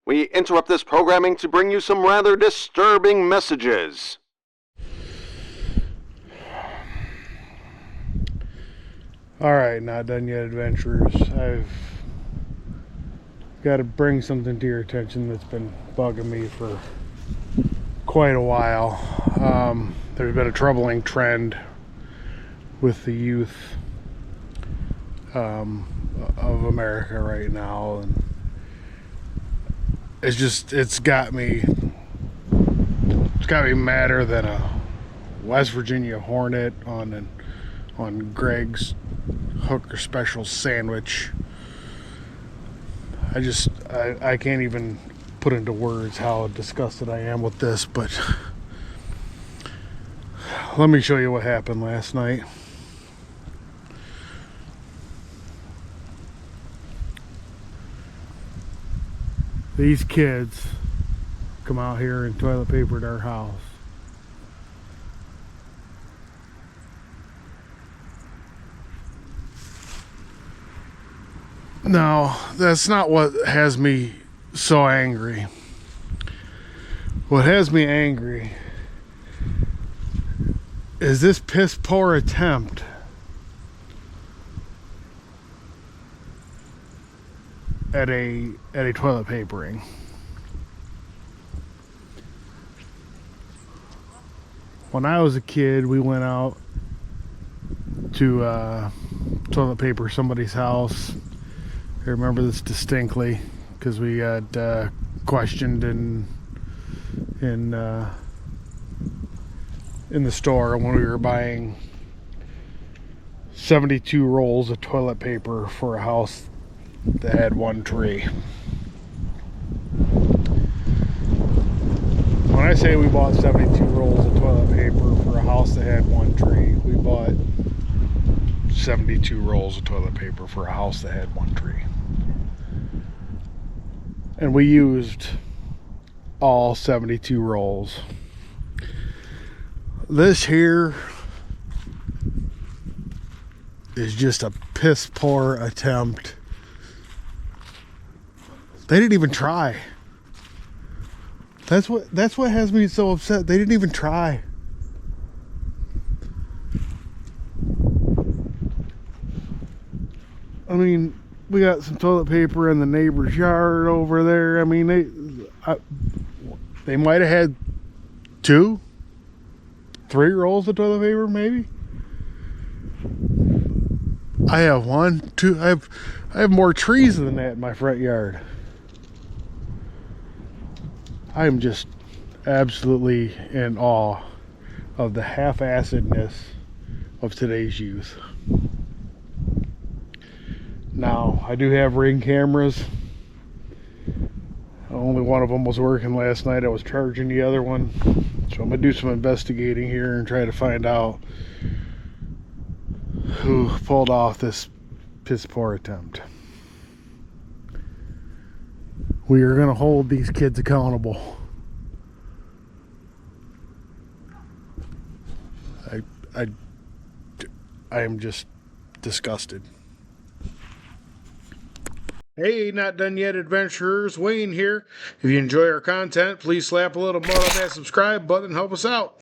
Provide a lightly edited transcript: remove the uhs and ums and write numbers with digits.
We interrupt this programming to bring you some rather disturbing messages. Alright, not done yet, adventurers. I've got to bring something to your attention that's been bugging me for quite a while. There's been a troubling trend with the youth of America right now, and it's got me madder than a West Virginia Hornet on Greg's Hooker Special sandwich. I can't even put into words how disgusted I am with this, but let me show you what happened last night. These kids come out here and toilet papered our house. No, that's not what has me so angry. What has me angry is this piss poor attempt at a toilet papering. When I was a kid, we went out to toilet paper somebody's house. I remember this distinctly because we got questioned in the store when we were buying 72 rolls of toilet paper for a house that had one tree. When I say we bought 72 rolls of toilet paper for a house that had one tree, we bought 72 rolls of toilet paper for a house that had one tree. And we used all 72 rolls. This here is just a piss poor attempt. They didn't even try. That's what has me so upset. They didn't even try. I mean, we got some toilet paper in the neighbor's yard over there. I mean, they might have had 2, 3 rolls of toilet paper, maybe. I have 1, 2. I have more trees than that in my front yard. I am just absolutely in awe of the half-assedness of today's youth. Now, I do have Ring cameras. Only one of them was working last night. I was charging the other one. So I'm going to do some investigating here and try to find out who pulled off this piss poor attempt. We are going to hold these kids accountable. I am just disgusted. Hey, not done yet, adventurers. Wayne here. If you enjoy our content, please slap a little mud on that subscribe button and help us out.